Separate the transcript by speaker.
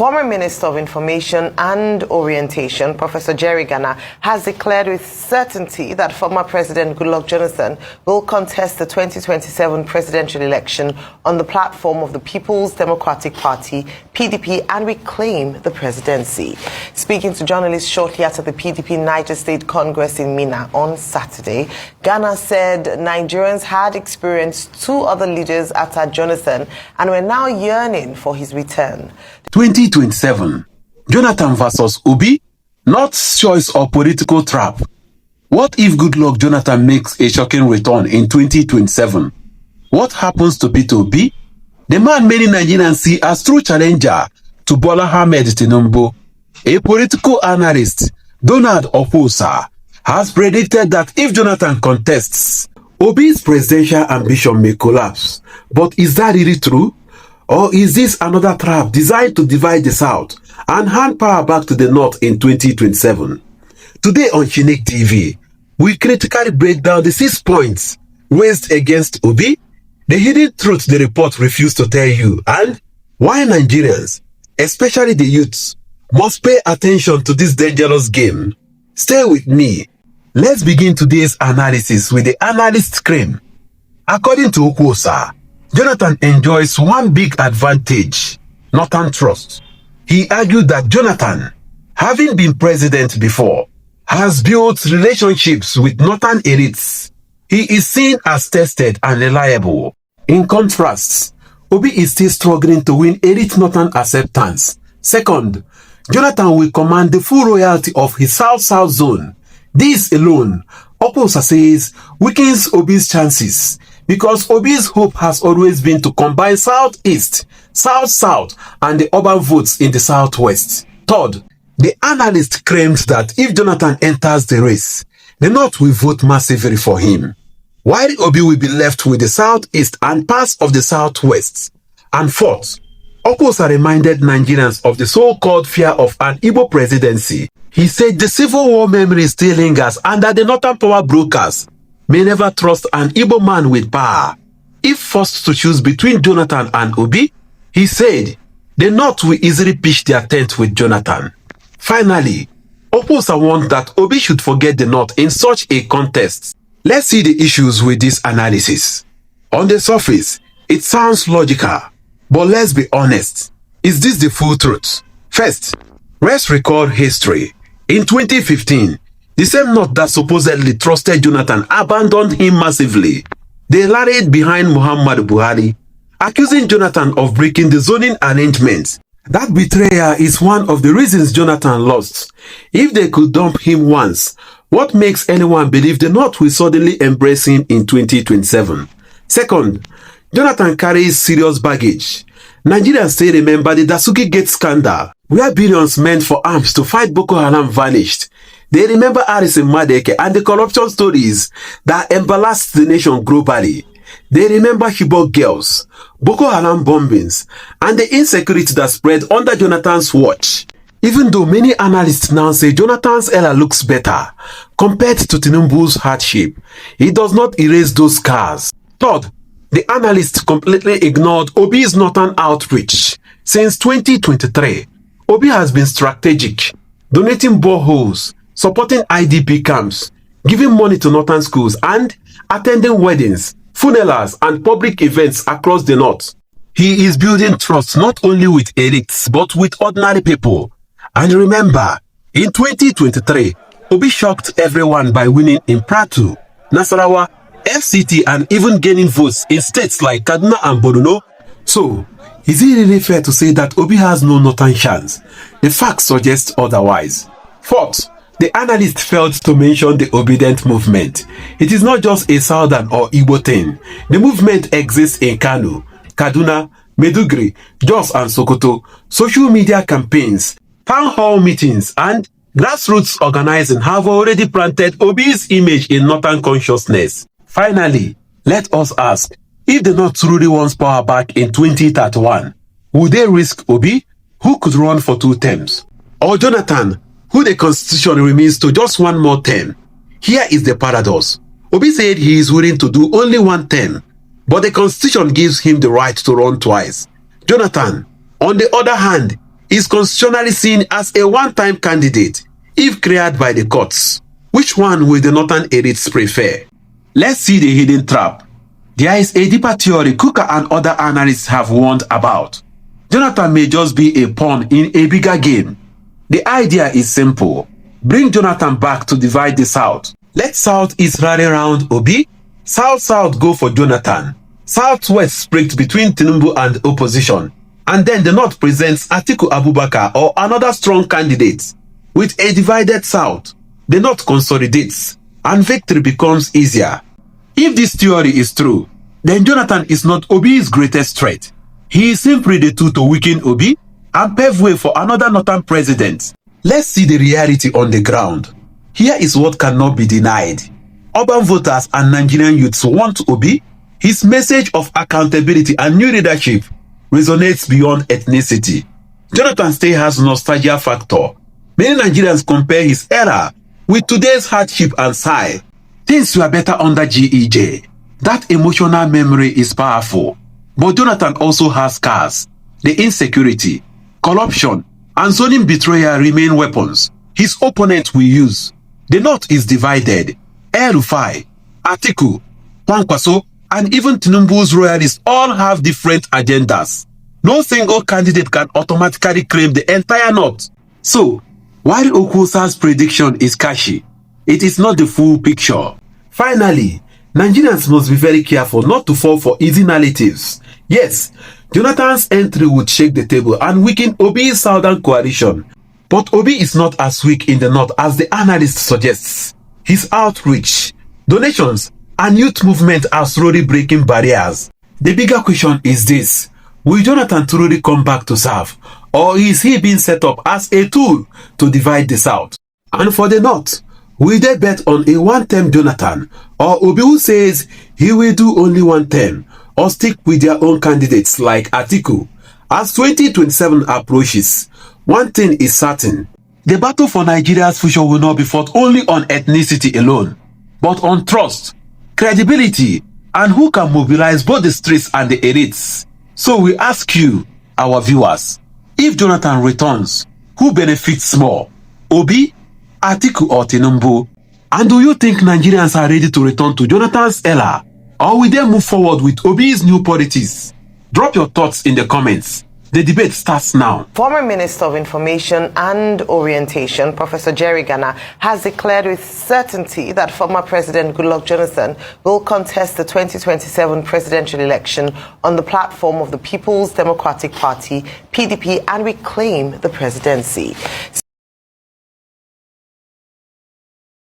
Speaker 1: Former Minister of Information and Orientation, Professor Jerry Ghana, has declared with certainty that former President Goodluck Jonathan will contest the 2027 presidential election on the platform of the People's Democratic Party, PDP, and reclaim the presidency. Speaking to journalists shortly after the PDP Niger State Congress in Minna on Saturday, Ghana said Nigerians had experienced two other leaders after Jonathan and were now yearning for his return.
Speaker 2: 2027, Jonathan versus Obi, not choice or political trap. What if Goodluck Jonathan makes a shocking return in 2027? What happens to Peter Obi, the man many Nigerians see as true challenger to Bola Ahmed Tinubu? A political analyst, Donald Okwuosa, has predicted that if Jonathan contests, Obi's presidential ambition may collapse. But is that really true? Or is this another trap designed to divide the South and hand power back to the North in 2027? Today on Chinick TV, we critically break down the 6 points raised against Obi, the hidden truth the report refused to tell you, and why Nigerians, especially the youths, must pay attention to this dangerous game. Stay with me. Let's begin today's analysis with the Analyst claim. According to Okwuosa, Jonathan enjoys one big advantage: Northern trust. He argued that Jonathan, having been president before, has built relationships with Northern elites. He is seen as tested and reliable. In contrast, Obi is still struggling to win elite Northern acceptance. Second, Jonathan will command the full royalty of his South-South zone. This alone, Okwuosa says, weakens Obi's chances, because Obi's hope has always been to combine Southeast, South-South, and the urban votes in the Southwest. Third, the analyst claims that if Jonathan enters the race, the North will vote massively for him, while Obi will be left with the Southeast and parts of the Southwest. And fourth, Okwuosa reminded Nigerians of the so-called fear of an Igbo presidency. He said the Civil War memory still lingers and that the Northern power brokers may never trust an Igbo man with power. If forced to choose between Jonathan and Obi, he said the North will easily pitch their tent with Jonathan. Finally, Okwuosa warned that Obi should forget the North in such a contest. Let's see the issues with this analysis. On the surface, it sounds logical, but let's be honest. Is this the full truth? First, let's recall history. In 2015, the same North that supposedly trusted Jonathan abandoned him massively. They rallied behind Muhammadu Buhari, accusing Jonathan of breaking the zoning arrangements. That betrayal is one of the reasons Jonathan lost. If they could dump him once, what makes anyone believe the North will suddenly embrace him in 2027? Second, Jonathan carries serious baggage. Nigerians still remember the Dasuki Gate scandal, where billions meant for arms to fight Boko Haram vanished. They remember Harrison Madeke and the corruption stories that embarrassed the nation globally. They remember Chibok girls, Boko Haram bombings, and the insecurity that spread under Jonathan's watch. Even though many analysts now say Jonathan's era looks better compared to Tinubu's hardship, it does not erase those scars. Third, the analyst completely ignored Obi's Northern outreach. Since 2023, Obi has been strategic, donating boreholes, supporting IDP camps, giving money to Northern schools, and attending weddings, funerals, and public events across the North. He is building trust not only with elites, but with ordinary people. And remember, in 2023, Obi shocked everyone by winning in Plateau, Nasarawa, FCT, and even gaining votes in states like Kaduna and Borno. So, is it really fair to say that Obi has no Northern chance? The facts suggest otherwise. Fourth, the analyst failed to mention the Obidient movement. It is not just a Southern or Igbo thing. The movement exists in Kano, Kaduna, Maiduguri, Jos, and Sokoto. Social media campaigns, town hall meetings, and grassroots organizing have already planted Obi's image in Northern consciousness. Finally, let us ask, if the North truly wants power back in 2031, would they risk Obi, who could run for 2 terms, or Jonathan, who the constitution remains to just 1 more term? Here is the paradox. Obi said he is willing to do only 1 term, but the constitution gives him the right to run twice. Jonathan, on the other hand, is constitutionally seen as a one-time candidate if cleared by the courts. Which one will the northern elites prefer? Let's see the hidden trap. There is a deeper theory Kuka and other analysts have warned about. Jonathan may just be a pawn in a bigger game. The idea is simple. Bring Jonathan back to divide the South. Let South-East rally round Obi. South-South go for Jonathan. South-West split between Tinubu and opposition. And then the North presents Atiku Abubakar or another strong candidate. With a divided South, the North consolidates and victory becomes easier. If this theory is true, then Jonathan is not Obi's greatest threat. He is simply the tool to weaken Obi and pave way for another northern president. Let's see the reality on the ground. Here is what cannot be denied. Urban voters and Nigerian youths want Obi. His message of accountability and new leadership resonates beyond ethnicity. Jonathan still has nostalgia factor. Many Nigerians compare his era with today's hardship and sigh. Things were better under GEJ. That emotional memory is powerful. But Jonathan also has scars. The insecurity, corruption, and zoning betrayal remain weapons his opponent will use. The North is divided. El-Rufai, Atiku, Kwankwaso, and even Tinubu's royalists all have different agendas. No single candidate can automatically claim the entire North. So, while Okwuosa's prediction is catchy, it is not the full picture. Finally, Nigerians must be very careful not to fall for easy narratives. Yes, Jonathan's entry would shake the table and weaken Obi's southern coalition. But Obi is not as weak in the north as the analyst suggests. His outreach, donations, and youth movement are slowly breaking barriers. The bigger question is this: will Jonathan truly come back to serve, or is he being set up as a tool to divide the South? And for the North, will they bet on a one-term Jonathan, or Obi who says he will do only one term, or stick with their own candidates like Atiku? As 2027 approaches, one thing is certain: the battle for Nigeria's future will not be fought only on ethnicity alone, but on trust, credibility, and who can mobilize both the streets and the elites. So we ask you, our viewers, if Jonathan returns, who benefits more, Obi, Atiku, or Tinubu? And do you think Nigerians are ready to return to Jonathan's era, or will they move forward with Obi's new politics? Drop your thoughts in the comments. The debate starts now.
Speaker 1: Former Minister of Information and Orientation, Professor Jerry Gana, has declared with certainty that former President Goodluck Jonathan will contest the 2027 presidential election on the platform of the People's Democratic Party, PDP, and reclaim the presidency.